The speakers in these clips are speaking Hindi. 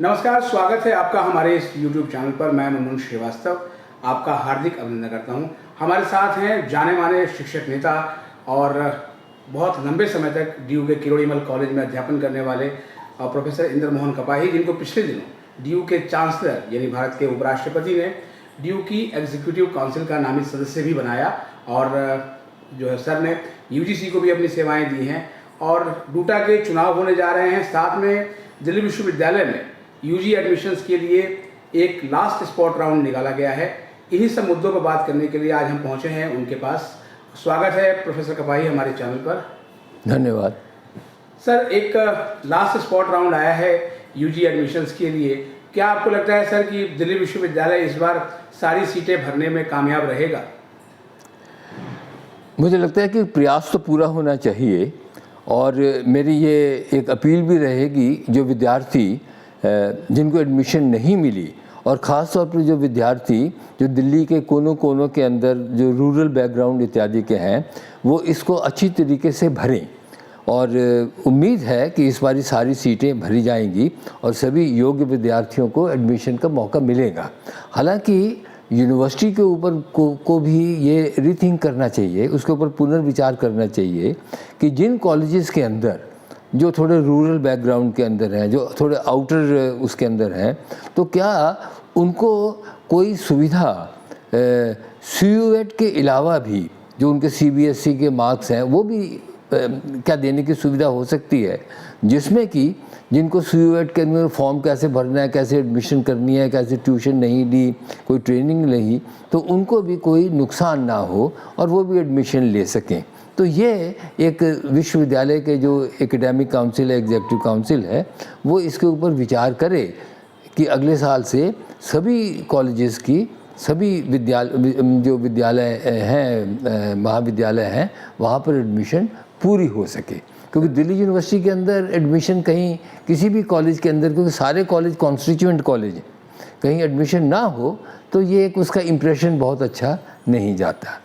नमस्कार, स्वागत है आपका हमारे इस YouTube चैनल पर। मैं मुमन श्रीवास्तव आपका हार्दिक अभिनंदन करता हूं। हमारे साथ हैं जाने माने शिक्षक नेता और बहुत लंबे समय तक डीयू के किरोड़ीमल कॉलेज में अध्यापन करने वाले प्रोफेसर इंद्र मोहन कपाही, जिनको पिछले दिनों डीयू के चांसलर यानी भारत के उपराष्ट्रपति ने डीयू की एग्जीक्यूटिव काउंसिल का नामित सदस्य भी बनाया और जो है सर ने यूजीसी को भी अपनी सेवाएं दी हैं और डूटा के चुनाव होने जा रहे हैं। साथ में दिल्ली विश्वविद्यालय में यूजी एडमिशन्स के लिए एक लास्ट स्पॉट राउंड निकाला गया है। इन्हीं सब मुद्दों पर बात करने के लिए आज हम पहुंचे हैं उनके पास। स्वागत है प्रोफेसर कपाही हमारे चैनल पर। धन्यवाद सर, एक लास्ट स्पॉट राउंड आया है यूजी एडमिशन्स के लिए। क्या आपको लगता है सर कि दिल्ली विश्वविद्यालय इस बार सारी सीटें भरने में कामयाब रहेगा? मुझे लगता है कि प्रयास तो पूरा होना चाहिए और मेरी ये एक अपील भी रहेगी जो विद्यार्थी जिनको एडमिशन नहीं मिली और ख़ास तौर पर जो विद्यार्थी जो दिल्ली के कोनों कोनों के अंदर जो रूरल बैकग्राउंड इत्यादि के हैं, वो इसको अच्छी तरीके से भरें और उम्मीद है कि इस बारी सारी सीटें भरी जाएंगी और सभी योग्य विद्यार्थियों को एडमिशन का मौका मिलेगा। हालांकि यूनिवर्सिटी के ऊपर को भी ये रीथिंक करना चाहिए, उसके ऊपर पुनर्विचार करना चाहिए कि जिन कॉलेजेस के अंदर जो थोड़े रूरल बैकग्राउंड के अंदर हैं, जो थोड़े आउटर उसके अंदर हैं, तो क्या उनको कोई सुविधा CUET के अलावा भी जो उनके CBSE के मार्क्स हैं वो भी क्या देने की सुविधा हो सकती है, जिसमें कि जिनको CUET के अंदर फॉर्म कैसे भरना है, कैसे एडमिशन करनी है, कैसे ट्यूशन नहीं ली, कोई ट्रेनिंग नहीं, तो उनको भी कोई नुकसान ना हो और वो भी एडमिशन ले सकें। तो ये एक विश्वविद्यालय के जो एकेडमिक काउंसिल है, एग्जीक्यूटिव काउंसिल है, वो इसके ऊपर विचार करे कि अगले साल से सभी कॉलेजेस की सभी जो विद्यालय हैं, महाविद्यालय हैं, वहाँ पर एडमिशन पूरी हो सके। क्योंकि दिल्ली यूनिवर्सिटी के अंदर एडमिशन कहीं किसी भी कॉलेज के अंदर, क्योंकि सारे कॉलेज कॉन्स्टिट्यूएंट कॉलेज हैं, कहीं एडमिशन ना हो तो ये एक उसका इम्प्रेशन बहुत अच्छा नहीं जाता।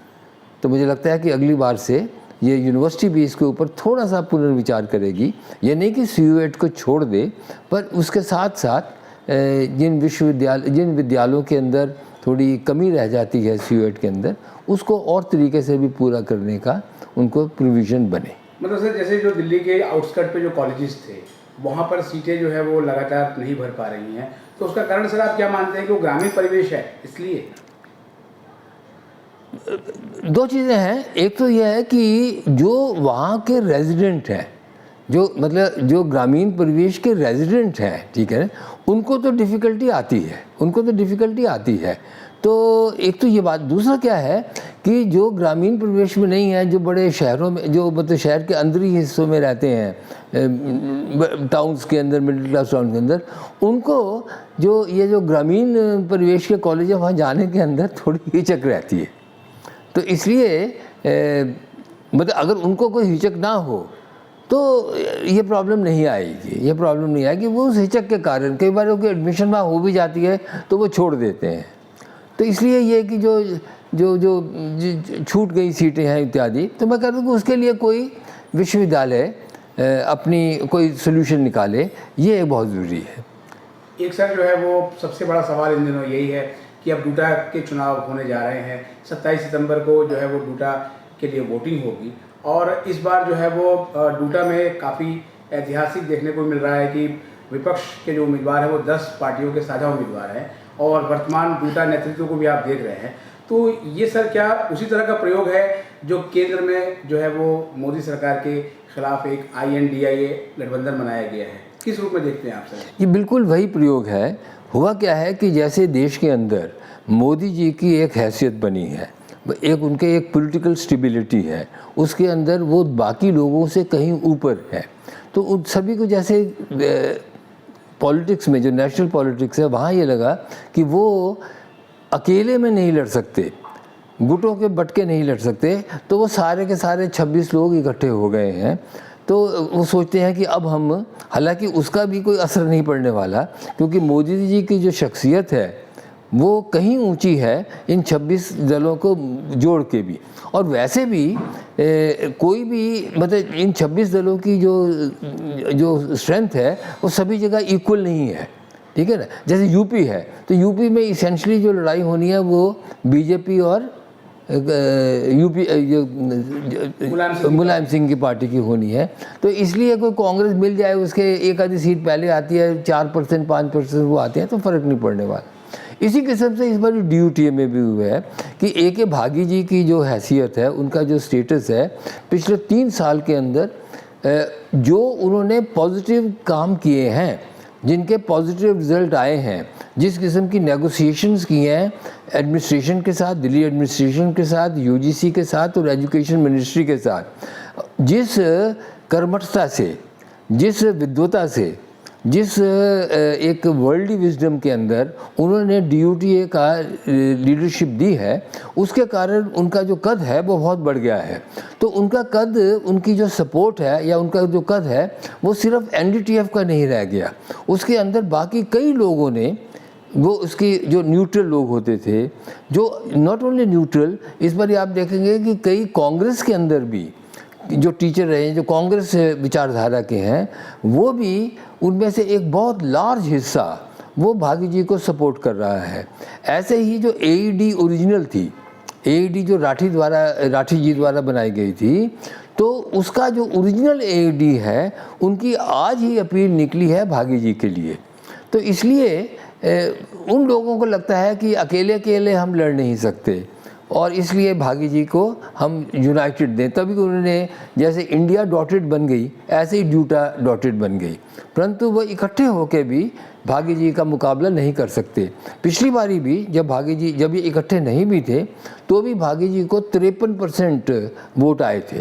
तो मुझे लगता है कि अगली बार से ये यूनिवर्सिटी भी इसके ऊपर थोड़ा सा पुनर्विचार करेगी। ये नहीं कि CUET को छोड़ दे, पर उसके साथ साथ जिन विद्यालयों के अंदर थोड़ी कमी रह जाती है CUET के अंदर, उसको और तरीके से भी पूरा करने का उनको प्रोविज़न बने। मतलब सर, जैसे जो दिल्ली के आउटस्कर्ट पे जो कॉलेजेस थे, वहाँ पर सीटें जो है वो लगातार नहीं भर पा रही हैं, तो उसका कारण सर आप क्या मानते हैं कि वो ग्रामीण परिवेश है इसलिए? दो चीज़ें हैं। एक तो यह है कि जो वहाँ के रेजिडेंट हैं, जो मतलब जो ग्रामीण परिवेश के रेजिडेंट हैं, ठीक है, उनको तो डिफ़िकल्टी आती है। तो एक तो ये बात। दूसरा क्या है कि जो ग्रामीण परिवेश में नहीं है, जो बड़े शहरों में, जो मतलब शहर के अंदरी हिस्सों में रहते हैं, टाउन्स के अंदर, मिडिल क्लास टाउन के अंदर, उनको जो ग्रामीण परिवेश के कॉलेज है, वहाँ जाने के अंदर थोड़ी हिचक रहती है। तो इसलिए मतलब अगर उनको कोई हिचक ना हो तो ये प्रॉब्लम नहीं आएगी। वो उस हिचक के कारण कई बार उनकी एडमिशन वहाँ हो भी जाती है तो वो छोड़ देते हैं। तो इसलिए ये कि जो छूट गई सीटें हैं इत्यादि, तो मैं कहता हूँ कि उसके लिए कोई विश्वविद्यालय अपनी कोई सोल्यूशन निकाले, ये बहुत ज़रूरी है। एक सर जो है वो सबसे बड़ा सवाल इन दिनों यही है कि अब डूटा के चुनाव होने जा रहे हैं। 27 सितंबर को जो है वो डूटा के लिए वोटिंग होगी और इस बार जो है वो डूटा में काफ़ी ऐतिहासिक देखने को मिल रहा है कि विपक्ष के जो उम्मीदवार हैं वो 10 पार्टियों के साझा उम्मीदवार हैं और वर्तमान डूटा नेतृत्व को भी आप देख रहे हैं। तो ये सर क्या उसी तरह का प्रयोग है जो केंद्र में जो है वो मोदी सरकार के खिलाफ एक INDIA गठबंधन बनाया गया है? किस रूप में देखते हैं आप सर? ये बिल्कुल वही प्रयोग है। हुआ क्या है कि जैसे देश के अंदर मोदी जी की एक हैसियत बनी है, उनके एक पॉलिटिकल स्टेबिलिटी है, उसके अंदर वो बाकी लोगों से कहीं ऊपर है। तो उन सभी को जैसे पॉलिटिक्स में, जो नेशनल पॉलिटिक्स है, वहाँ ये लगा कि वो अकेले में नहीं लड़ सकते, गुटों के बटके नहीं लड़ सकते, तो वो सारे के सारे 26 लोग इकट्ठे हो गए हैं। तो वो सोचते हैं कि अब हम, हालांकि उसका भी कोई असर नहीं पड़ने वाला, क्योंकि मोदी जी की जो शख्सियत है वो कहीं ऊंची है इन 26 दलों को जोड़ के भी। और वैसे भी कोई भी मतलब इन 26 दलों की जो स्ट्रेंथ है वो सभी जगह इक्वल नहीं है। ठीक है ना। जैसे यूपी है, तो यूपी में इसेंशली जो लड़ाई होनी है वो बीजेपी और यूपी मुलायम सिंह की पार्टी की होनी है। तो इसलिए कोई कांग्रेस मिल जाए, उसके एक आधी सीट पहले आती है, 4% 5% वो आते हैं, तो फ़र्क नहीं पड़ने वाला। इसी किस्म से इस बार DUTA में भी हुआ है कि AK भागी जी की जो हैसियत है, उनका जो स्टेटस है, पिछले 3 साल के अंदर जो उन्होंने पॉजिटिव काम किए हैं, जिनके पॉजिटिव रिजल्ट आए हैं, जिस किस्म की नेगोशिएशंस की हैं एडमिनिस्ट्रेशन के साथ, दिल्ली एडमिनिस्ट्रेशन के साथ, UGC के साथ और एजुकेशन मिनिस्ट्री के साथ, जिस कर्मठता से, जिस विद्वता से, जिस एक वर्ल्डली विजडम के अंदर उन्होंने DUTA का लीडरशिप दी है, उसके कारण उनका जो कद है वो बहुत बढ़ गया है। तो उनका कद, उनकी जो सपोर्ट है या उनका जो कद है वो सिर्फ NDTF का नहीं रह गया, उसके अंदर बाकी कई लोगों ने, वो उसकी जो न्यूट्रल लोग होते थे, जो नॉट ओनली न्यूट्रल, इस बार आप देखेंगे कि कई कांग्रेस के अंदर भी जो टीचर रहे हैं, जो कांग्रेस विचारधारा के हैं, वो भी उनमें से एक बहुत लार्ज हिस्सा वो भागी जी को सपोर्ट कर रहा है। ऐसे ही जो AED ओरिजिनल थी, AED जो राठी जी द्वारा बनाई गई थी, तो उसका जो ओरिजिनल AED है, उनकी आज ही अपील निकली है भागी जी के लिए। तो इसलिए उन लोगों को लगता है कि अकेले अकेले हम लड़ नहीं सकते, और इसलिए भागी जी को हम यूनाइटेड दें। तभी उन्होंने, जैसे इंडिया डॉटेड बन गई, ऐसे ही DUTA डॉटेड बन गई, परंतु वो इकट्ठे होकर भी भागी जी का मुकाबला नहीं कर सकते। पिछली बारी भी जब ये इकट्ठे नहीं भी थे, तो भी भागी जी को 53% वोट आए थे,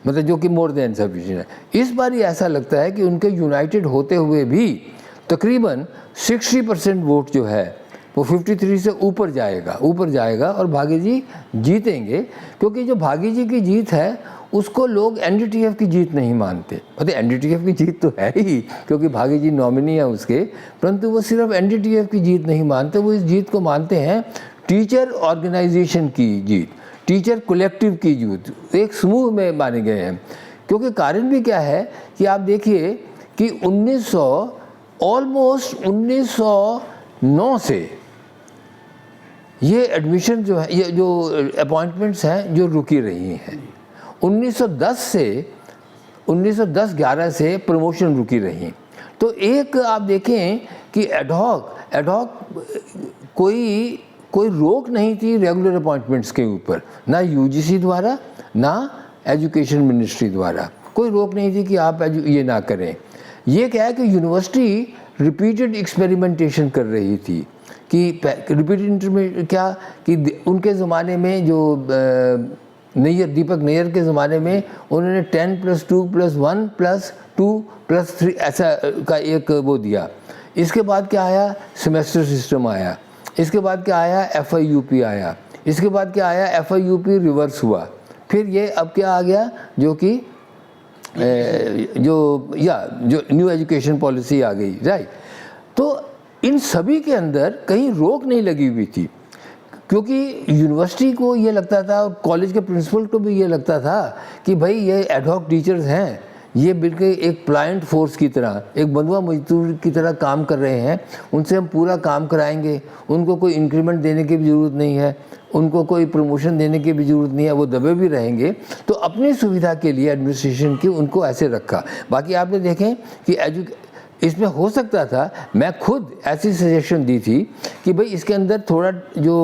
मतलब जो कि मोर देन सफिशिएंट है। इस बारी ऐसा लगता है कि उनके यूनाइटेड होते हुए भी तकरीबन 60% वोट जो है वो 53 से ऊपर जाएगा और भागी जी जीतेंगे, क्योंकि जो भागी जी की जीत है उसको लोग NDTF की जीत नहीं मानते। मतलब NDTF की जीत तो है ही, क्योंकि भागी जी नॉमिनी है उसके, परंतु वो सिर्फ NDTF की जीत नहीं मानते, वो इस जीत को मानते हैं टीचर ऑर्गेनाइजेशन की जीत, टीचर कलेक्टिव की जीत, एक समूह में माने गए हैं। क्योंकि कारण भी क्या है कि आप देखिए कि 1909 से ये एडमिशन जो है, ये जो अपॉइंटमेंट्स हैं जो रुकी रही हैं। 1910-11 से प्रमोशन रुकी रही। तो एक आप देखें कि एडहॉक कोई रोक नहीं थी रेगुलर अपॉइंटमेंट्स के ऊपर, ना UGC द्वारा ना एजुकेशन मिनिस्ट्री द्वारा कोई रोक नहीं थी कि आप ये ना करें। ये क्या है कि यूनिवर्सिटी रिपीटेड एक्सपेरिमेंटेशन कर रही थी कि रिपीटेड क्या कि उनके ज़माने में जो दीपक नैयर के ज़माने में उन्होंने 10+2+1+2+3 ऐसा का एक वो दिया। इसके बाद क्या आया, सेमेस्टर सिस्टम आया। इसके बाद क्या आया, FIUP आया। इसके बाद क्या आया, FIUP रिवर्स हुआ। फिर ये अब क्या आ गया, जो कि जो न्यू एजुकेशन पॉलिसी आ गई, राइट। तो इन सभी के अंदर कहीं रोक नहीं लगी हुई थी, क्योंकि यूनिवर्सिटी को ये लगता था, कॉलेज के प्रिंसिपल को भी ये लगता था कि भाई ये एडहॉक टीचर्स हैं, ये बिल्कुल एक प्लाइंट फोर्स की तरह, एक बंधुआ मजदूर की तरह काम कर रहे हैं, उनसे हम पूरा काम कराएंगे, उनको कोई इंक्रीमेंट देने की भी ज़रूरत नहीं है, उनको कोई प्रमोशन देने की भी ज़रूरत नहीं है, वो दबे भी रहेंगे। तो अपनी सुविधा के लिए एडमिनिस्ट्रेशन की उनको ऐसे रखा। बाकी आपने देखें कि इसमें हो सकता था, मैं खुद ऐसी सजेशन दी थी कि भाई इसके अंदर थोड़ा जो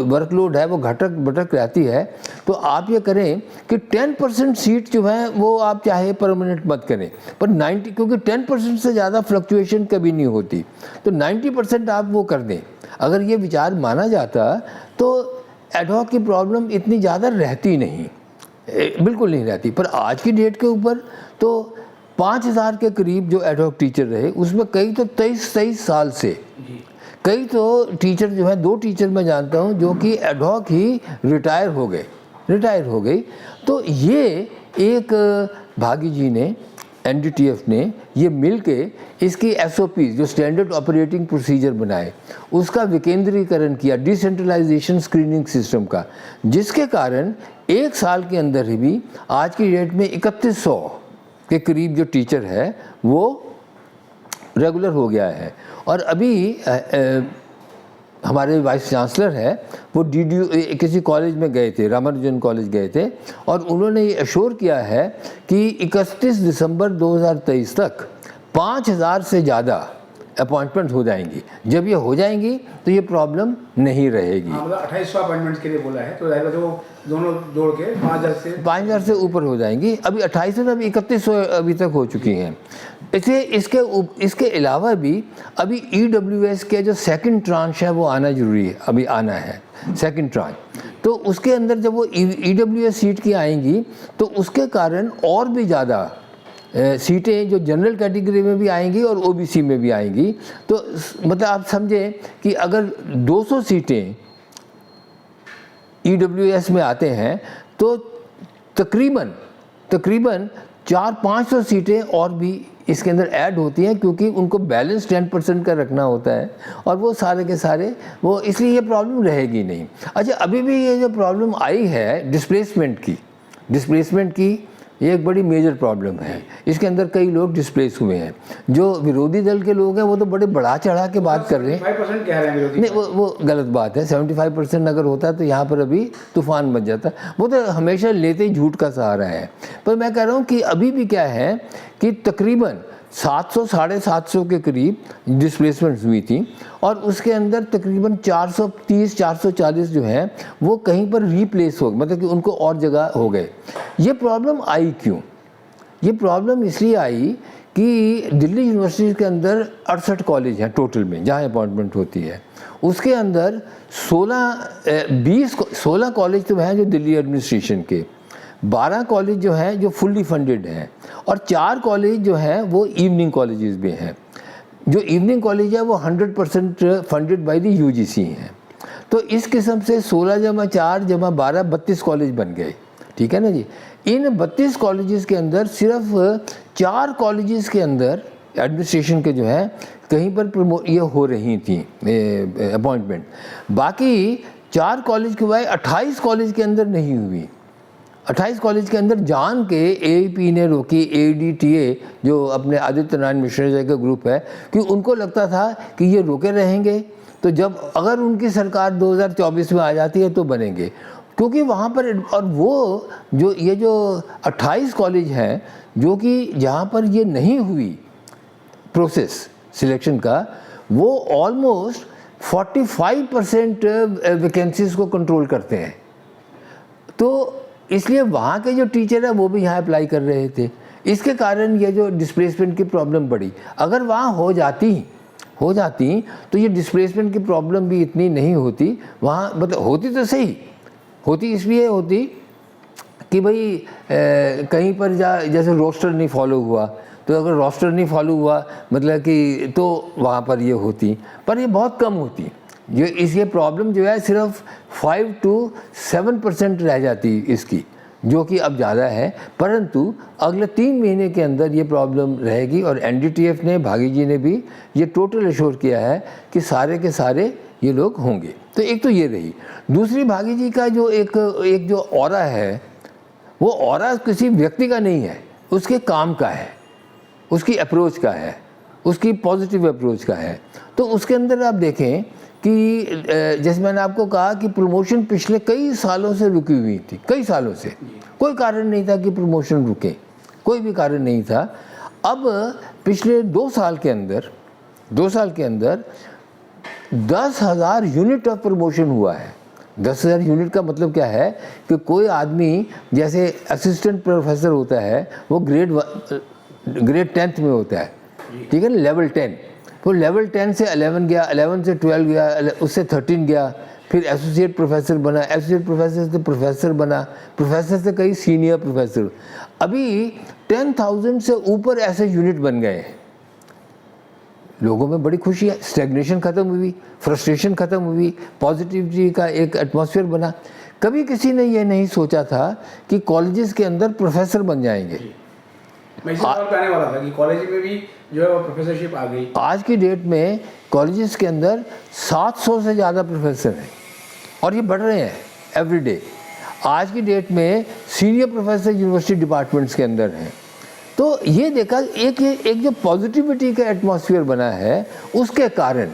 वर्कलोड है वो भटक रहती है, तो आप ये करें कि 10% सीट जो है वो आप चाहे परमानेंट मत करें, पर 90, क्योंकि 10% से ज़्यादा फ्लक्चुएशन कभी नहीं होती, तो 90% आप वो कर दें। अगर ये विचार माना जाता तो एडहॉक की प्रॉब्लम इतनी ज़्यादा रहती नहीं, बिल्कुल नहीं रहती। पर आज की डेट के ऊपर तो 5000 के करीब जो एडहॉक टीचर रहे, उसमें कई तो 23 साल से, कई तो टीचर जो है, 2 टीचर मैं जानता हूँ जो कि एडहॉक ही रिटायर हो गई। तो ये एक भागी जी ने, NDTF ने ये मिल के इसकी SOP जो स्टैंडर्ड ऑपरेटिंग प्रोसीजर बनाए, उसका विकेंद्रीकरण किया, डिसेंट्रलाइजेशन स्क्रीनिंग सिस्टम का, जिसके कारण 1 साल के अंदर ही भी आज की डेट में 3100 के करीब जो टीचर है वो रेगुलर हो गया है। और अभी हमारे वाइस चांसलर है वो DDU किसी कॉलेज में गए थे, रामानुजन कॉलेज गए थे, और उन्होंने ये अश्योर किया है कि 31 दिसंबर 2023 तक 5000 से ज़्यादा अपॉइंटमेंट हो जाएंगी। जब ये हो जाएंगी तो ये प्रॉब्लम नहीं रहेगी। हाँ, मतलब 2800 अपॉइंटमेंट्स के लिए बोला है, तो जाहिर है वो दोनों जोड़ के 5000 से ऊपर हो जाएंगी। अभी 2800 अभी 3100 अभी तक हो चुकी हैं। इसलिए इसके अलावा भी अभी EWS के जो सेकंड ट्रांच है वो आना जरूरी है, अभी आना है सेकंड ट्रांच। तो उसके अंदर जब वो EWS सीट की आएंगी तो उसके कारण और भी ज़्यादा सीटें जो जनरल कैटेगरी में भी आएंगी और OBC में भी आएंगी। तो मतलब आप समझें कि अगर 200 सीटें EWS में आते हैं तो तकरीबन 400-500 सीटें और भी इसके अंदर ऐड होती हैं, क्योंकि उनको बैलेंस 10% का रखना होता है, और वो सारे के सारे वो, इसलिए ये प्रॉब्लम रहेगी नहीं। अच्छा, अभी भी ये जो प्रॉब्लम आई है डिस्प्लेसमेंट की ये एक बड़ी मेजर प्रॉब्लम है। इसके अंदर कई लोग डिस्प्लेस हुए हैं। जो विरोधी दल के लोग हैं वो तो बड़े बढ़ा चढ़ा के बात कर रहे हैं। 75% कह रहे हैं विरोधी। नहीं, वो गलत बात है। 75% अगर होता है तो यहाँ पर अभी तूफान मच जाता। वो तो हमेशा लेते ही झूठ का सहारा है। पर मैं कह रहा हूँ कि अभी भी क्या है कि तकरीबन 700-750 के करीब डिस्प्लेसमेंट हुई थी, और उसके अंदर तकरीबन 430-440 जो हैं वो कहीं पर रीप्लेस हो, मतलब कि उनको और जगह हो गए। ये प्रॉब्लम आई क्यों? ये प्रॉब्लम इसलिए आई कि दिल्ली यूनिवर्सिटी के अंदर 68 कॉलेज हैं टोटल में जहाँ अपॉइंटमेंट होती है। उसके अंदर 16 कॉलेज तो हैं जो दिल्ली एडमिनिस्ट्रेशन के, 12 कॉलेज जो हैं जो फुल्ली फंडेड हैं, और 4 कॉलेज जो हैं वो इवनिंग कॉलेजेस भी हैं। जो इवनिंग कॉलेज है वो 100% फंडेड बाय द UGC हैं। तो इस किस्म से 16 + 4 + 12 32 कॉलेज बन गए। ठीक है ना जी। इन 32 कॉलेजेस के अंदर सिर्फ 4 कॉलेजेस के अंदर एडमिनिस्ट्रेशन के जो है कहीं पर ये हो रही थी अपॉइंटमेंट। बाकी 4 कॉलेज के बाद 28 कॉलेज के अंदर नहीं हुई। 28 कॉलेज के अंदर जान के AEP ने रोकी, ADTA जो अपने आदित्य नारायण मिश्रा जी का ग्रुप है, कि उनको लगता था कि ये रोके रहेंगे तो जब अगर उनकी सरकार 2024 में आ जाती है तो बनेंगे। क्योंकि वहाँ पर, और वो जो 28 कॉलेज हैं जो कि जहाँ पर ये नहीं हुई प्रोसेस सिलेक्शन का, वो ऑलमोस्ट 45% वैकेंसीज को कंट्रोल करते हैं। तो इसलिए वहाँ के जो टीचर है वो भी यहाँ अप्लाई कर रहे थे। इसके कारण ये जो डिस्प्लेसमेंट की प्रॉब्लम बढ़ी। अगर वहाँ हो जाती तो ये डिस्प्लेसमेंट की प्रॉब्लम भी इतनी नहीं होती। वहाँ मतलब होती तो सही, होती इसलिए होती कि भाई कहीं पर जैसे रोस्टर नहीं फॉलो हुआ, तो अगर रोस्टर नहीं फॉलो हुआ मतलब कि तो वहाँ पर ये होती, पर ये बहुत कम होती। ये प्रॉब्लम जो है सिर्फ 5-7% रह जाती इसकी, जो कि अब ज़्यादा है। परंतु अगले 3 महीने के अंदर ये प्रॉब्लम रहेगी, और NDTF ने, भागी जी ने भी ये टोटल अश्योर किया है कि सारे के सारे ये लोग होंगे। तो एक तो ये रही। दूसरी, भागी जी का जो एक जो ऑरा है, वो ऑरा किसी व्यक्ति का नहीं है, उसके काम का है, उसकी अप्रोच का है, उसकी पॉजिटिव अप्रोच का है। तो उसके अंदर आप देखें कि जैसे मैंने आपको कहा कि प्रमोशन पिछले कई सालों से रुकी हुई थी, कई सालों से कोई कारण नहीं था कि प्रमोशन रुके, कोई भी कारण नहीं था। अब पिछले 2 साल के अंदर 10,000 यूनिट ऑफ प्रमोशन हुआ है। 10,000 यूनिट का मतलब क्या है कि कोई आदमी जैसे असिस्टेंट प्रोफेसर होता है वो ग्रेड 10th में होता है, ठीक है ना, लेवल 10। तो लेवल 10 से 11 गया, 11 से 12 गया, उससे 13 गया, फिर एसोसिएट प्रोफेसर बना, एसोसिएट प्रोफेसर से प्रोफेसर बना, प्रोफेसर से कई सीनियर प्रोफेसर। अभी 10,000 से ऊपर ऐसे यूनिट बन गए हैं। लोगों में बड़ी खुशी है, स्टैग्नेशन ख़त्म हुई, फ्रस्ट्रेशन ख़त्म हुई, पॉजिटिविटी का एक एटमॉस्फेयर बना। कभी किसी ने ये नहीं सोचा था कि कॉलेजेस के अंदर प्रोफेसर बन जाएंगे। मैं इसी बात पे आने वाला था कि कॉलेज में भी जो है वो प्रोफेसरशिप आ गई। आज की डेट में कॉलेजेस के अंदर 700 से ज़्यादा प्रोफेसर हैं, और ये बढ़ रहे हैं एवरी डे। आज की डेट में सीनियर प्रोफेसर यूनिवर्सिटी डिपार्टमेंट्स के अंदर हैं, तो ये देखा एक जो पॉजिटिविटी का एटमॉस्फेयर बना है उसके कारण,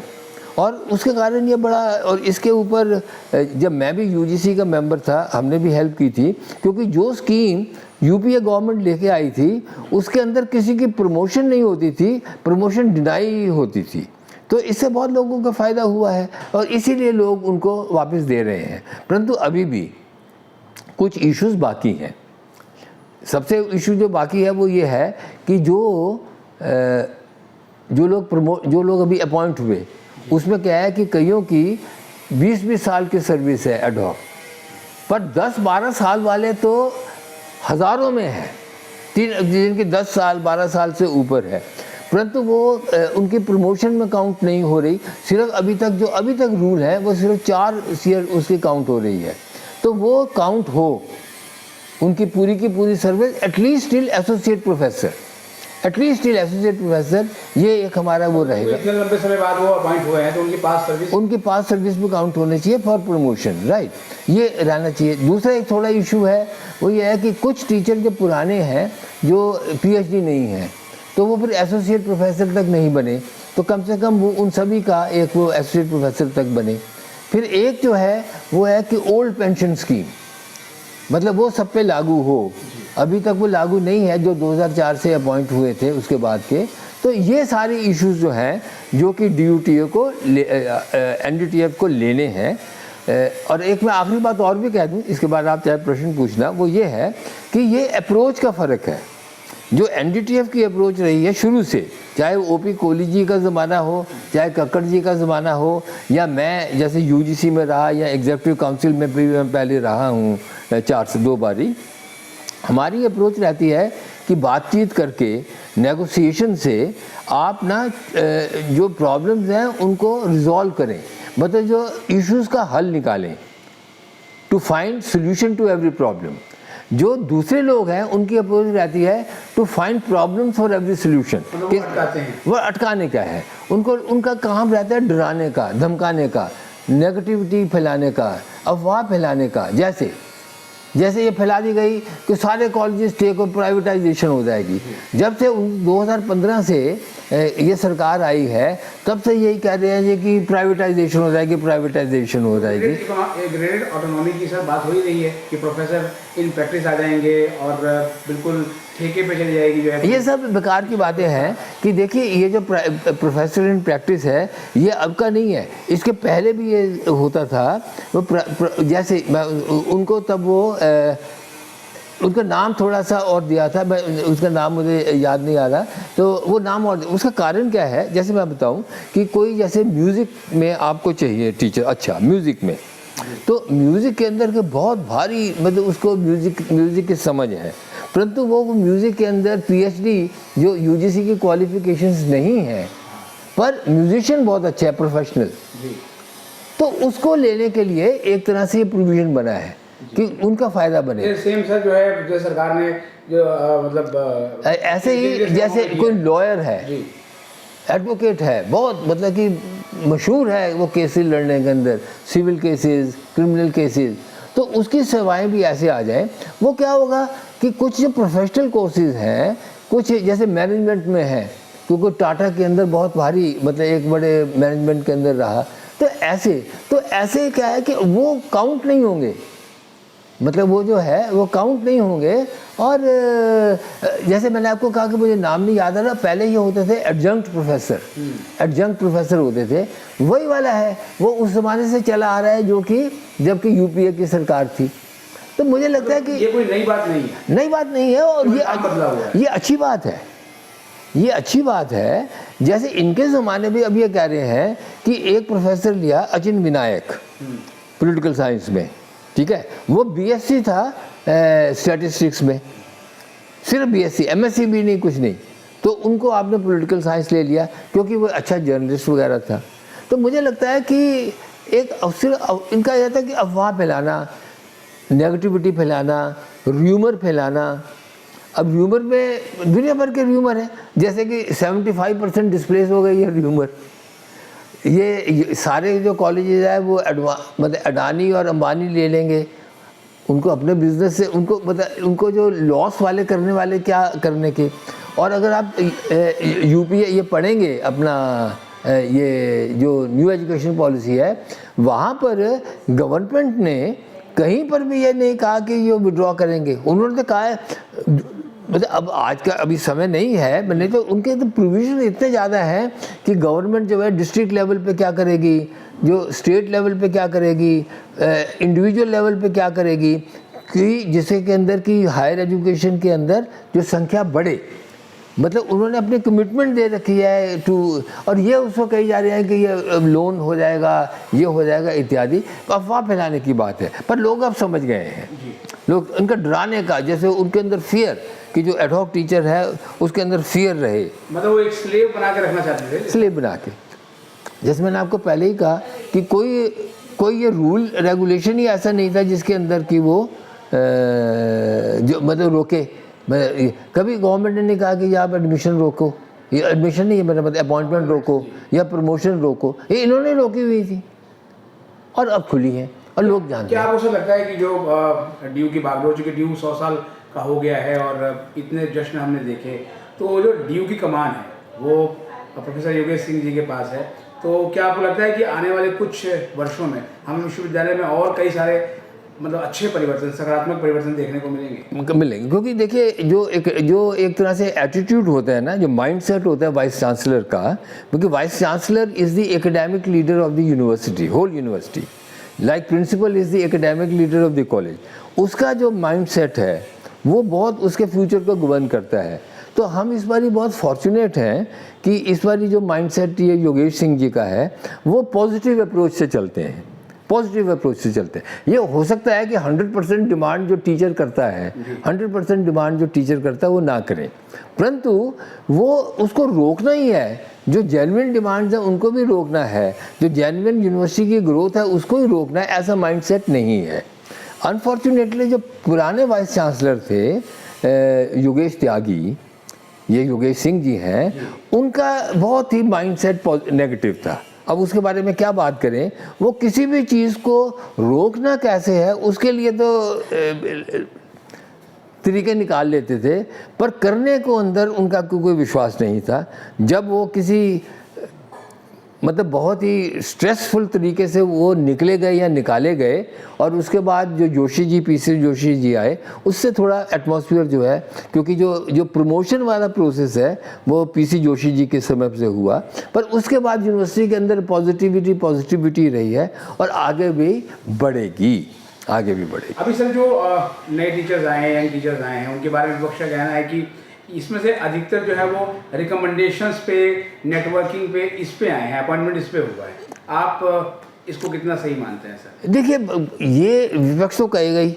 और उसके कारण ये बड़ा, और इसके ऊपर जब मैं भी यूजीसी का मेंबर था हमने भी हेल्प की थी, क्योंकि जो स्कीम यूपीए गवर्नमेंट लेके आई थी उसके अंदर किसी की प्रमोशन नहीं होती थी, प्रमोशन डिनाई होती थी। तो इससे बहुत लोगों का फ़ायदा हुआ है और इसीलिए लोग उनको वापस दे रहे हैं। परंतु अभी भी कुछ इश्यूज बाकी हैं। सबसे इशू जो बाकी है वो ये है कि जो लोग अभी अपॉइंट हुए उसमें क्या है कि कईयों की 20-20 साल की सर्विस है एडहॉक, पर 10-12 साल वाले तो हज़ारों में हैं, जिनकी 10 साल 12 साल से ऊपर है, परंतु वो उनकी प्रमोशन में काउंट नहीं हो रही। सिर्फ अभी तक रूल है वो सिर्फ 4 ईयर उसकी काउंट हो रही है। तो वो काउंट हो उनकी पूरी की पूरी service, at least till associate professor, ये एक हमारा वो रहेगा। इतने लंबे समय बाद वो अपॉइंट हुए हैं तो उनकी पास सर्विस भी काउंट होनी चाहिए फॉर प्रमोशन, राइट, ये रहना चाहिए। दूसरा एक थोड़ा इशू है वो ये है कि कुछ टीचर जो पुराने हैं जो पीएचडी नहीं है तो वो फिर एसोसिएट प्रोफेसर तक नहीं बने, तो कम से कम वो उन सभी का एक वो एसोसिएट प्रोफेसर तक बने। फिर एक जो है वो है कि ओल्ड पेंशन स्कीम, मतलब वो सब पे लागू हो, अभी तक वो लागू नहीं है जो 2004 से अपॉइंट हुए थे उसके बाद के। तो ये सारी इश्यूज जो हैं जो कि DUTA को NDTF को लेने हैं। और एक मैं आखिरी बात और भी कह दूं, इसके बाद आप चाहे प्रश्न पूछना, वो ये है कि ये अप्रोच का फ़र्क है। जो NDTF की अप्रोच रही है शुरू से, चाहे OP कोहली जी का ज़माना हो, चाहे कक्कड़ जी का ज़माना हो, या मैं जैसे UGC में रहा या एग्जीक्यूटिव काउंसिल में भी मैं पहले रहा हूँ 4 से 2 बारी, हमारी अप्रोच रहती है कि बातचीत करके नेगोशिएशन से आप ना जो प्रॉब्लम्स हैं उनको रिजॉल्व करें, मतलब जो इश्यूज़ का हल निकालें, to find solution to every problem. जो दूसरे लोग हैं उनकी अप्रोच रहती है to find problems for every solution, वो अटकाने का है उनका काम रहता है, डराने का, धमकाने का, नेगेटिविटी फैलाने का, अफवाह फैलाने का। जैसे ये फैला दी गई कि सारे कॉलेजेस टेक और प्राइवेटाइजेशन हो जाएगी। जब से 2015 से ये सरकार आई है तब से यही कह रहे हैं कि प्राइवेटाइजेशन हो जाएगी। ग्रेडेड ऑटोनॉमी की सर बात हो ही रही है कि प्रोफेसर इन प्रैक्टिस आ जाएंगे और बिल्कुल ठेके पे चली जाएगी। जो है ये सब बेकार की बातें हैं कि देखिए ये जो प्रोफेसर इन प्रैक्टिस है ये अब का नहीं है, इसके पहले भी ये होता था। वो जैसे उनको तब वो उनका नाम थोड़ा सा और दिया था, मैं उसका नाम मुझे याद नहीं आ रहा, तो वो नाम और उसका कारण क्या है, जैसे मैं बताऊं कि कोई जैसे म्यूज़िक में आपको चाहिए टीचर, अच्छा म्यूज़िक में, तो म्यूज़िक के अंदर के बहुत भारी, मतलब उसको म्यूज़िक की समझ है, परंतु वो म्यूज़िक के अंदर PhD जो UGC की क्वालिफिकेशंस नहीं है, पर म्यूजिशियन बहुत अच्छा है, प्रोफेशनल, तो उसको लेने के लिए एक तरह से ये प्रोविजन बना है कि उनका फ़ायदा बने। सेम सर जो है जो सरकार ने जो मतलब ऐसे ही जैसे कोई लॉयर है, एडवोकेट है, बहुत मतलब कि मशहूर है वो केसेस लड़ने के अंदर, सिविल केसेस, क्रिमिनल केसेस, तो उसकी सेवाएं भी ऐसे आ जाएं। वो क्या होगा कि कुछ जो प्रोफेशनल कोर्सेज हैं, कुछ जैसे मैनेजमेंट में है, क्योंकि टाटा के अंदर बहुत भारी, मतलब एक बड़े मैनेजमेंट के अंदर रहा, तो ऐसे क्या है कि वो काउंट नहीं होंगे, मतलब वो जो है वो काउंट नहीं होंगे। और जैसे मैंने आपको कहा कि मुझे नाम नहीं याद आ रहा, पहले ये होते थे एडजंक्ट प्रोफेसर होते थे, वही वाला है, वो उस ज़माने से चला आ रहा है जो कि जबकि UPA की सरकार थी। तो मुझे लगता है कि ये कोई नई बात नहीं है और ये अच्छी बात है। जैसे इनके ज़माने में अब ये कह रहे हैं कि एक प्रोफेसर लिया अचिन विनायक पॉलिटिकल साइंस में, ठीक है, वो BSc था स्टैटिस्टिक्स में, सिर्फ BSc, MSc भी नहीं, कुछ नहीं, तो उनको आपने पॉलिटिकल साइंस ले लिया क्योंकि वो अच्छा जर्नलिस्ट वगैरह था। तो मुझे लगता है कि एक सिर्फ इनका यह था कि अफवाह फैलाना, नेगेटिविटी फैलाना, र्यूमर फैलाना। अब र्यूमर में दुनिया भर के र्यूमर है, जैसे कि 75% डिस्प्लेस हो गई है र्यूमर। ये सारे जो कॉलेजेस है वो मतलब अडानी और अंबानी ले लेंगे, उनको अपने बिजनेस से उनको जो लॉस वाले करने वाले क्या करने के। और अगर आप यूपी ये पढ़ेंगे अपना ये जो न्यू एजुकेशन पॉलिसी है, वहाँ पर गवर्नमेंट ने कहीं पर भी ये नहीं कहा कि ये विड्रॉ करेंगे। उन्होंने तो कहा है, मतलब अब आज का अभी समय नहीं है, मैंने तो उनके तो प्रोविजन इतने ज़्यादा हैं कि गवर्नमेंट जो है डिस्ट्रिक्ट लेवल पे क्या करेगी, जो स्टेट लेवल पे क्या करेगी, इंडिविजुअल लेवल पे क्या करेगी, कि जिसके के अंदर की हायर एजुकेशन के अंदर जो संख्या बढ़े। मतलब उन्होंने अपनी कमिटमेंट दे रखी है टू, और ये उसको कही जा रही है कि ये लोन हो जाएगा, ये हो जाएगा इत्यादि, अफवाह फैलाने की बात है। पर लोग अब समझ गए हैं, लोग उनका डराने का, जैसे उनके अंदर फियर कि जो एडहॉक टीचर है उसके अंदर फियर रहे, मतलब वो एक स्लेव बना के रखना चाहते थे। स्लेव बना के, जैसे मैंने आपको पहले ही कहा कि कोई ये रूल रेगुलेशन ही ऐसा नहीं था जिसके अंदर कि वो जो मतलब रोके। कभी गवर्नमेंट ने नहीं कहा कि आप एडमिशन रोको, ये एडमिशन नहीं है, मतलब अपॉइंटमेंट रोको या प्रमोशन रोको, ये इन्होंने रोकी हुई थी और अब खुली है और लोग जानते क्या हैं। आपको ऐसा लगता है कि जो ड्यू की बागडोर, चूँकि ड्यू 100 साल का हो गया है और इतने जश्न हमने देखे, तो जो ड्यू की कमान है वो प्रोफेसर योगेश सिंह जी के पास है, तो क्या आपको लगता है कि आने वाले कुछ वर्षों में हम विश्वविद्यालय में और कई सारे मतलब अच्छे परिवर्तन, सकारात्मक परिवर्तन देखने को मिलेंगे? क्योंकि देखिए जो एक तरह से एटीट्यूड होता है ना, जो माइंडसेट होता है वाइस चांसलर का, क्योंकि vice chancellor is the academic leader of the university, whole university, like principal is the academic leader of the college. उसका जो माइंडसेट है वो बहुत उसके फ्यूचर को गवर्न करता है। तो हम इस बारी बहुत फॉर्चुनेट हैं कि इस बारी जो माइंडसेट ये योगेश सिंह जी का है वो पॉजिटिव अप्रोच से चलते हैं, पॉजिटिव अप्रोच से चलते हैं। ये हो सकता है कि 100% डिमांड जो टीचर करता है, 100% डिमांड जो टीचर करता है वो ना करें, परंतु वो उसको रोकना ही है। जो जेन्युइन डिमांड्स हैं उनको भी रोकना है, जो जेन्युइन यूनिवर्सिटी की ग्रोथ है उसको ही रोकना है, ऐसा माइंडसेट नहीं है। अनफॉर्चुनेटली जो पुराने वाइस चांसलर थे योगेश त्यागी, ये योगेश सिंह जी हैं, उनका बहुत ही माइंडसेट नेगेटिव था। अब उसके बारे में क्या बात करें, वो किसी भी चीज़ को रोकना कैसे है उसके लिए तो तरीके निकाल लेते थे, पर करने को अंदर उनका कोई विश्वास नहीं था। जब वो किसी मतलब बहुत ही स्ट्रेसफुल तरीके से वो निकले गए या निकाले गए, और उसके बाद जो जोशी जी, पीसी जोशी जी आए, उससे थोड़ा एटमॉस्फेयर जो है, क्योंकि जो प्रमोशन वाला प्रोसेस है वो पीसी जोशी जी के समय से हुआ, पर उसके बाद यूनिवर्सिटी के अंदर पॉजिटिविटी रही है और आगे भी बढ़ेगी, आगे भी बढ़ेगी। अभी सर जो नए टीचर्स आए हैं, यंग टीचर्स आए हैं, उनके बारे में विपक्ष का कहना है कि इसमें से अधिकतर जो है वो रिकमेंडेशंस पे, नेटवर्किंग पे, इस पे आए हैं, अपॉइंटमेंट इस पे हुआ है। आप इसको कितना सही मानते हैं सर? देखिए, ये विपक्ष तो कहेगा ही,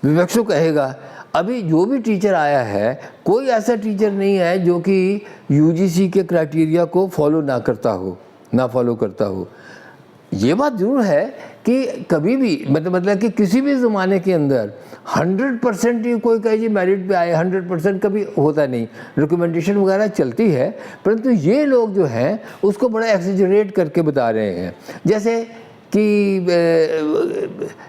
विपक्ष तो कहेगा। अभी जो भी टीचर आया है, कोई ऐसा टीचर नहीं है जो कि यूजीसी के क्राइटेरिया को फॉलो ना फॉलो करता हो। ये बात जरूर है कि कभी भी मतलब कि किसी भी ज़माने के अंदर 100% ही कोई कहे जी मेरिट पे आए, 100% कभी होता नहीं, रिकमेंडेशन वगैरह चलती है, परंतु ये लोग जो हैं उसको बड़ा एक्सेजरेट करके बता रहे हैं। जैसे कि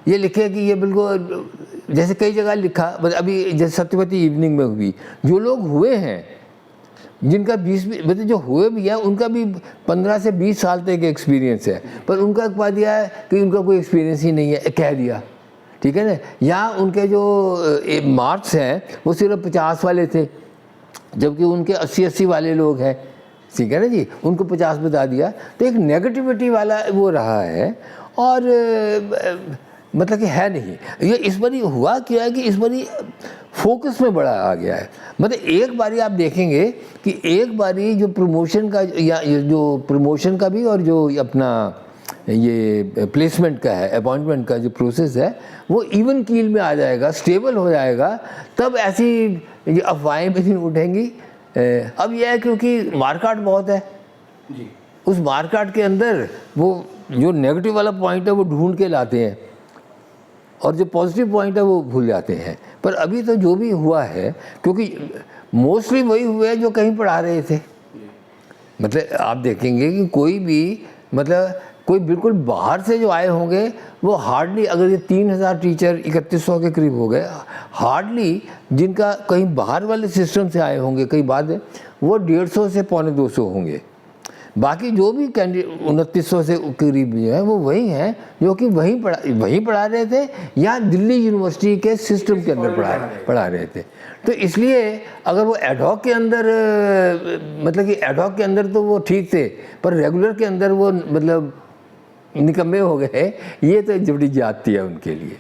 ये लिखे कि ये बिल्कुल, जैसे कई जगह लिखा, अभी जैसे सत्यवती इवनिंग में हुई, जो लोग हुए हैं, जिनका 20 मतलब जो हुए भी है उनका भी 15 से 20 साल तक एक्सपीरियंस है, पर उनका कह दिया है कि उनका कोई एक्सपीरियंस ही नहीं है, कह दिया, ठीक है ना। या उनके जो मार्क्स हैं वो सिर्फ 50 वाले थे, जबकि उनके 80 वाले लोग हैं, ठीक है ना जी, उनको 50 बता दिया। तो एक नेगेटिविटी वाला वो रहा है, और मतलब कि है नहीं। ये इस बारी हुआ क्या है कि इस बारी फोकस में बड़ा आ गया है। मतलब एक बारी आप देखेंगे कि एक बारी जो प्रमोशन का, या जो प्रमोशन का भी और जो अपना ये प्लेसमेंट का है, अपॉइंटमेंट का जो प्रोसेस है, वो इवन कील में आ जाएगा, स्टेबल हो जाएगा, तब ऐसी अफवाहें भी नहीं उठेंगी। अब यह है क्योंकि मार्कआउट बहुत है जी, उस मार्कआउट के अंदर वो जो नेगेटिव वाला पॉइंट है वो ढूंढ के लाते हैं, और जो पॉजिटिव पॉइंट है वो भूल जाते हैं। पर अभी तो जो भी हुआ है, क्योंकि मोस्टली वही हुए जो कहीं पढ़ा रहे थे। मतलब आप देखेंगे कि कोई भी मतलब कोई बिल्कुल बाहर से जो आए होंगे वो हार्डली, अगर ये 3000 टीचर 3100 के करीब हो गए, हार्डली जिनका कहीं बाहर वाले सिस्टम से आए होंगे कहीं बाद, वो 150 से 250 होंगे। बाकी जो भी कैंडिडेट 2900 से करीब जो है वो वही हैं जो कि वहीं पढ़ा रहे थे या दिल्ली यूनिवर्सिटी के सिस्टम के अंदर पढ़ा रहे थे। तो इसलिए अगर वो एडहॉक के अंदर, मतलब कि एडहॉक के अंदर तो वो ठीक थे, पर रेगुलर के अंदर वो मतलब निकम्मे हो गए, ये तो बड़ी ज्यादती है उनके लिए,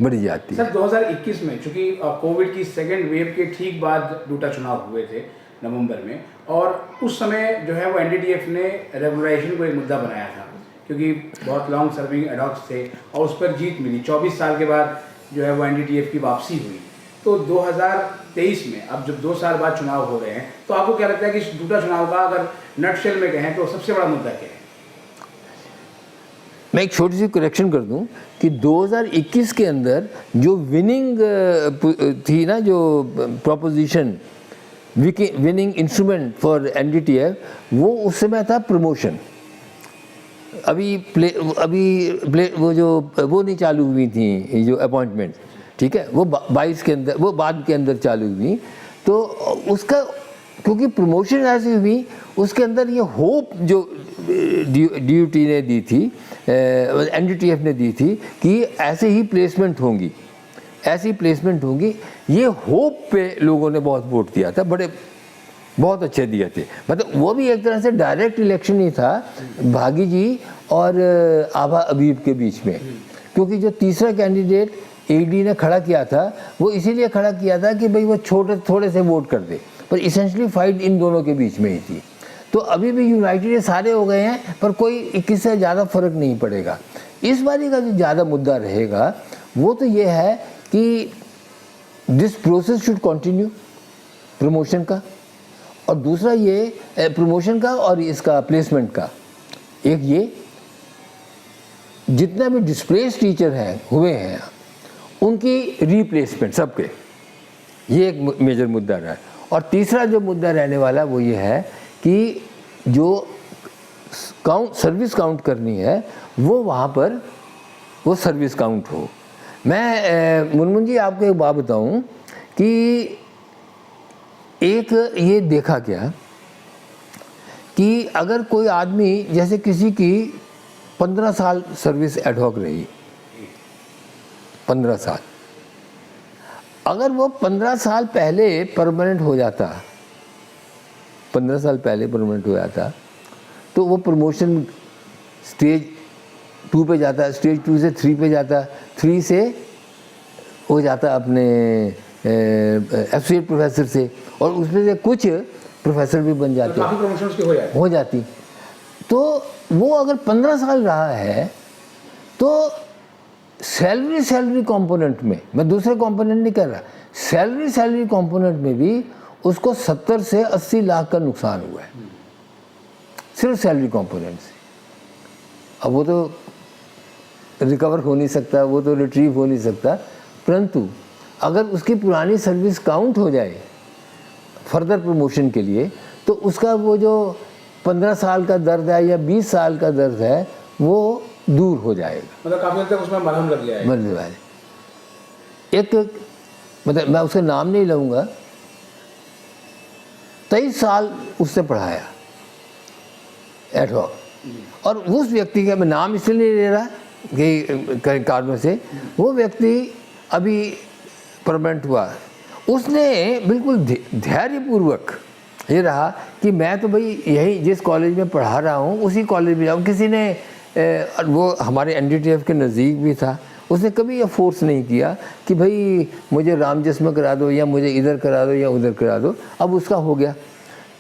बड़ी ज्यादती है। सर 2021 में चूंकि कोविड की सेकेंड वेव के ठीक बाद डूटा चुनाव हुए थे नवंबर में, और उस समय जो है वो एनडीटीएफ ने रेगुलराइजेशन को एक मुद्दा बनाया था, क्योंकि बहुत लॉन्ग सर्विंग एडहॉक्स थे और उस पर जीत मिली। 24 साल के बाद जो है वो एनडीटीएफ की वापसी हुई। तो 2023 में अब जब 2 साल बाद चुनाव हो रहे हैं, तो आपको क्या लगता है कि इस डूटा चुनाव का अगर नटशेल में कहें तो सबसे बड़ा मुद्दा क्या है? मैं एक छोटी सी करेक्शन कर दूं कि 2021 के अंदर जो विनिंग थी ना, जो प्रोपोजिशन, विनिंग इंस्ट्रूमेंट फॉर एनडीटीएफ, वो उस समय था प्रमोशन। अभी वो जो वो नहीं चालू हुई थी जो अपॉइंटमेंट, ठीक है, वो 22 के अंदर, वो बाद के अंदर चालू हुई। तो उसका क्योंकि प्रमोशन ऐसी हुई, उसके अंदर ये होप जो डीयूटी ने दी थी, एनडीटीएफ ने दी थी कि ऐसे ही प्लेसमेंट होंगी, ऐसी प्लेसमेंट होंगी, ये होप पे लोगों ने बहुत वोट दिया था, बहुत अच्छे दिए थे। मतलब वो भी एक तरह से डायरेक्ट इलेक्शन ही था भागी जी और आभा अबीब के बीच में, क्योंकि जो तीसरा कैंडिडेट एडी ने खड़ा किया था वो इसीलिए खड़ा किया था कि भाई वो थोड़े से वोट कर दे, पर इसेंशली फाइट इन दोनों के बीच में ही थी। तो अभी भी यूनाइटेड सारे हो गए हैं, पर कोई 21 से ज़्यादा फर्क नहीं पड़ेगा। इस बारी का जो ज़्यादा मुद्दा रहेगा वो तो ये है कि this process should continue, promotion का, और दूसरा ये प्रमोशन का और इसका प्लेसमेंट का। एक ये जितना भी डिस्प्लेस टीचर हैं हुए हैं उनकी रिप्लेसमेंट सबके, ये एक मेजर मुद्दा रहा है। और तीसरा जो मुद्दा रहने वाला वो ये है कि जो सर्विस काउंट करनी है वो वहाँ पर वो सर्विस काउंट हो। मैं मुनमुन जी आपको एक बात बताऊँ कि एक ये देखा गया कि अगर कोई आदमी, जैसे किसी की 15 साल सर्विस एडहॉक रही, 15 साल, अगर वो 15 साल पहले परमानेंट हो जाता, 15 साल पहले परमानेंट हो जाता, तो वो प्रमोशन स्टेज 2 पे जाता, स्टेज 2 से 3 पे जाता, 3 से हो जाता अपने एसोसिएट प्रोफेसर से, और उसमें से कुछ प्रोफेसर भी बन जाते, काफी प्रमोशंस की हो जाती। तो वो अगर 15 साल रहा है तो सैलरी कंपोनेंट में, मैं दूसरे कंपोनेंट नहीं कर रहा, सैलरी कंपोनेंट में भी उसको 70 से 80 लाख का नुकसान हुआ है, सिर्फ सैलरी कंपोनेंट से। अब वो तो रिकवर हो नहीं सकता, वो तो रिट्रीव हो नहीं सकता, परंतु अगर उसकी पुरानी सर्विस काउंट हो जाए फर्दर प्रमोशन के लिए, तो उसका वो जो 15 साल का दर्द है या 20 साल का दर्द है वो दूर हो जाएगा। मतलब काफी हद तक उसमें मरहम लग जाएगा। एक मतलब मैं उसका नाम नहीं लूँगा, 23 साल उससे पढ़ाया एडहॉक, और उस व्यक्ति का मैं नाम इसलिए नहीं ले रहा कि कारणों से, वो व्यक्ति अभी परमानेंट हुआ, उसने बिल्कुल धैर्यपूर्वक ये रहा कि मैं तो भाई यही जिस कॉलेज में पढ़ा रहा हूँ उसी कॉलेज में जाऊँ। किसी ने वो हमारे एनडीटीएफ के नज़दीक भी था, उसने कभी ये फोर्स नहीं किया कि भाई मुझे रामजस में करा दो या मुझे इधर करा दो या उधर करा दो। अब उसका हो गया,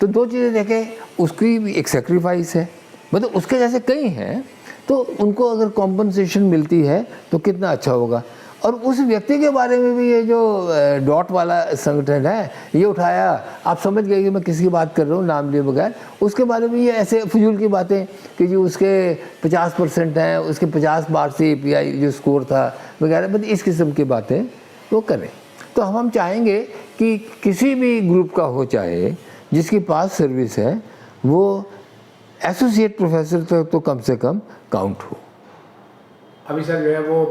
तो दो चीज़ें देखें, उसकी भी एक सेक्रीफाइस है, मतलब उसके जैसे कई हैं, तो उनको अगर कॉम्पनसेशन मिलती है तो कितना अच्छा होगा। और उस व्यक्ति के बारे में भी ये जो डॉट वाला संगठन है ये उठाया, आप समझ गए कि मैं किसकी बात कर रहा हूँ नाम लिए बगैर, उसके बारे में ये ऐसे फजूल की बातें कि जो उसके 50% हैं, उसके 50 बार से API जो स्कोर था वगैरह, मतलब इस किस्म की बातें वो करें। तो हम चाहेंगे कि किसी भी ग्रुप का हो, चाहे जिसके पास सर्विस है, वो एसोसिएट प्रोफेसर तक तो कम से कम काउंट हो। अभी सर जो है वो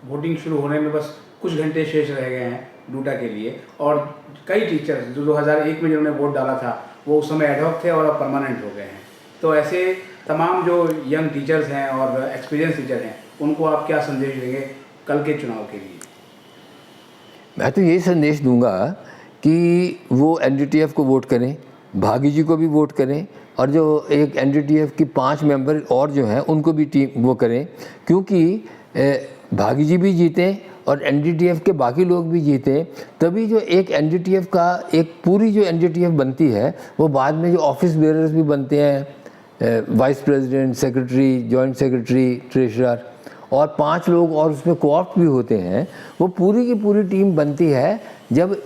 वोटिंग शुरू होने में बस कुछ घंटे शेष रह गए हैं डूटा के लिए, और कई टीचर्स जो 2001 में जिन्होंने वोट डाला था वो उस समय एडहॉक थे और अब परमानेंट हो गए हैं। तो ऐसे तमाम जो यंग टीचर्स हैं और एक्सपीरियंस टीचर हैं उनको आप क्या संदेश देंगे कल के चुनाव के लिए? मैं तो यही संदेश दूंगा कि वो एनडीटीएफ को वोट करें, भागी जी को भी वोट करें, और जो एक एनडीटीएफ की 5 मेंबर और जो हैं उनको भी टीम वो करें, क्योंकि भागी जी भी जीतें और एनडीटीएफ के बाकी लोग भी जीतें, तभी जो एक एनडीटीएफ का एक पूरी जो एनडीटीएफ बनती है वो बाद में जो ऑफिस बेयरर्स भी बनते हैं, vice president, secretary, joint secretary, treasurer, और 5 लोग और उसमें कोऑप्ट भी होते हैं, वो पूरी की पूरी टीम बनती है जब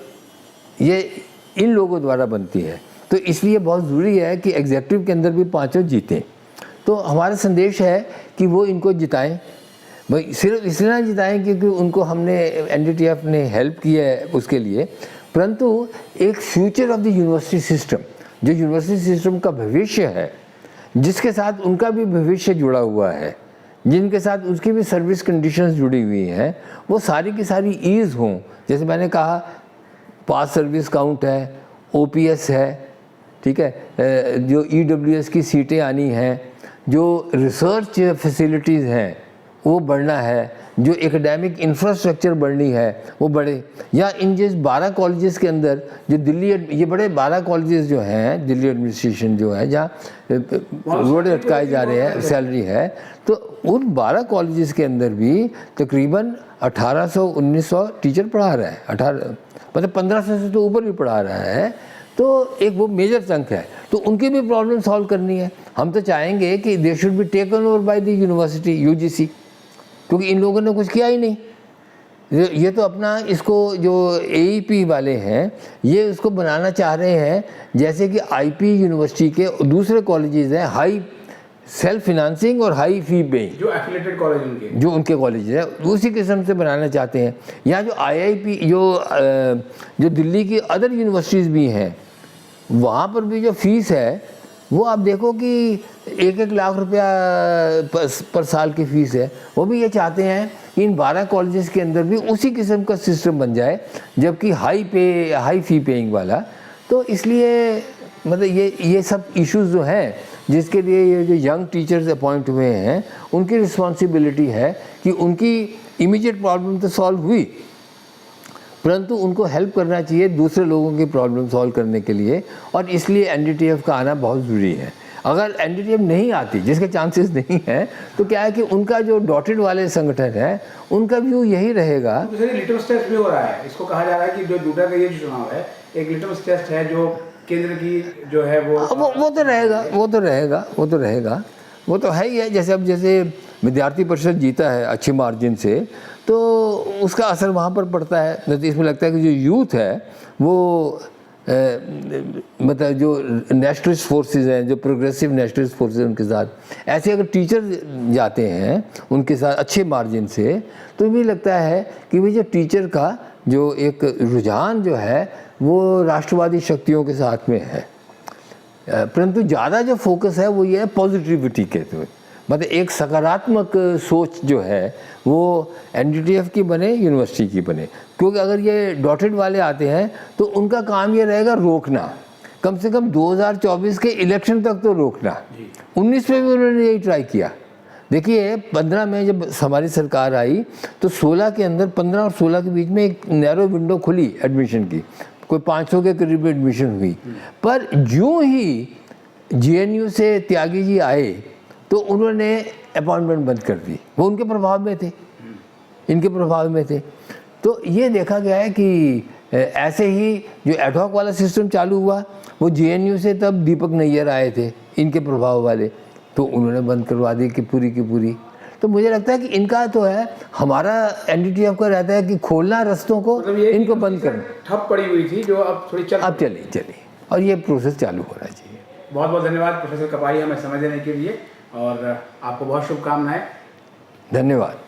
ये इन लोगों द्वारा बनती है। तो इसलिए बहुत ज़रूरी है कि एग्जेक्टिव के अंदर भी 5 जीतें। तो हमारा संदेश है कि वो इनको जिताएं, भाई सिर्फ इसलिए ना जिताएं क्योंकि उनको हमने एनडीटीएफ ने हेल्प किया है उसके लिए, परंतु एक future of the university system, जो यूनिवर्सिटी सिस्टम का भविष्य है, जिसके साथ उनका भी भविष्य जुड़ा हुआ है, जिनके साथ उसकी भी सर्विस कंडीशंस जुड़ी हुई हैं, वो सारी की सारी ईज़ हों। जैसे मैंने कहा, पास सर्विस काउंट है, ओपीएस है, ठीक है, जो ईडब्ल्यूएस की सीटें आनी हैं, जो रिसर्च फैसिलिटीज़ हैं वो बढ़ना है, जो एकेडमिक इंफ्रास्ट्रक्चर बढ़नी है वो बढ़े। या इन जिस 12 कॉलेजेस के अंदर जो दिल्ली, ये बड़े 12 कॉलेजेस जो हैं दिल्ली एडमिनिस्ट्रेशन जो है, जहाँ रोड अटकाए जा रहे हैं, सैलरी है, तो उन 12 कॉलेजेस के अंदर भी तकरीबन 1800-1900 टीचर पढ़ा रहा है, 18 मतलब 1500 से तो ऊपर भी पढ़ा रहा है। तो एक वो मेजर चंक है, तो उनकी भी प्रॉब्लम सॉल्व करनी है। हम तो चाहेंगे कि they should be taken over by the university, UGC, क्योंकि इन लोगों ने कुछ किया ही नहीं। ये तो अपना इसको जो एईपी वाले हैं ये उसको बनाना चाह रहे हैं जैसे कि आईपी यूनिवर्सिटी के दूसरे कॉलेजेस हैं, हाई सेल्फ फिनांसिंग और हाई फी पेइंग, जो एफिलिएटेड कॉलेज जो उनके कॉलेज हैं, उसी किस्म से बनाना चाहते हैं। या जो आईआईपी जो दिल्ली की अदर यूनिवर्सिटीज़ भी हैं, वहाँ पर भी जो फीस है वो आप देखो कि 1-1 लाख रुपया पर साल की फ़ीस है। वो भी ये चाहते हैं कि इन 12 कॉलेजेस के अंदर भी उसी किस्म का सिस्टम बन जाए, जबकि हाई फ़ी पेइंग वाला। तो इसलिए मतलब ये सब इश्यूज़ जो हैं जिसके लिए ये जो यंग टीचर्स अपॉइंट हुए हैं उनकी रिस्पॉन्सिबिलिटी है कि उनकी इमीडिएट प्रॉब्लम तो सॉल्व हुई, परंतु उनको हेल्प करना चाहिए दूसरे लोगों की प्रॉब्लम सॉल्व करने के लिए, और इसलिए एनडीटीएफ का आना बहुत ज़रूरी है। अगर एनडीटीएफ नहीं आती, जिसके चांसेस नहीं हैं, तो क्या है कि उनका जो डॉटेड वाले संगठन है उनका व्यू यही रहेगा। तो लिटमस टेस्ट भी हो रहा है, इसको कहा जा रहा है कि जो डूटा का ये जो चुनाव है एक लिटमस टेस्ट है, जो केंद्र की जो है वो तो रहेगा, वो तो है ही है। जैसे अब जैसे विद्यार्थी परिषद जीता है अच्छी मार्जिन से, तो उसका असर वहाँ पर पड़ता है। नहीं तो इसमें लगता है कि जो यूथ है वो मतलब जो नेशनलिस्ट फोर्सेस हैं, जो प्रोग्रेसिव नेशनलिस्ट फोर्सेस, उनके साथ ऐसे अगर टीचर जाते हैं उनके साथ अच्छे मार्जिन से, तो मुझे लगता है कि भाई जो टीचर का जो एक रुझान जो है वो राष्ट्रवादी शक्तियों के साथ में है। परंतु ज़्यादा जो फोकस है वो ये है पॉजिटिविटी के थ्रू, मतलब एक सकारात्मक सोच जो है वो एनडीटीएफ की बने, यूनिवर्सिटी की बने। क्योंकि अगर ये डॉटेड वाले आते हैं तो उनका काम ये रहेगा रोकना, कम से कम 2024 के इलेक्शन तक तो रोकना। 19 में भी उन्होंने यही ट्राई किया। देखिए 15 में जब हमारी सरकार आई तो 16 के अंदर, 15 और 16 के बीच में एक नैरो विंडो खुली एडमिशन की, कोई 500 के करीब एडमिशन हुई। पर यूँ ही जेएनयू से त्यागी जी आए तो उन्होंने अपॉइंटमेंट बंद कर दी। वो उनके प्रभाव में थे, इनके प्रभाव में थे। तो ये देखा गया है कि ऐसे ही जो एडहॉक वाला सिस्टम चालू हुआ वो जेएनयू से तब दीपक नैयर आए थे इनके प्रभाव वाले, तो उन्होंने बंद करवा दी कि पूरी की पूरी। तो मुझे लगता है कि इनका तो है, हमारा एनडीटीएफ का रहता है कि खोलना रस्तों को, मतलब इनको बंद करना। ठप पड़ी हुई थी जो अब थोड़ी चली और ये प्रोसेस चालू होना चाहिए। बहुत बहुत धन्यवाद प्रोफेसर कपाही हमें समय देने के लिए, और आपको बहुत शुभकामनाएं। धन्यवाद।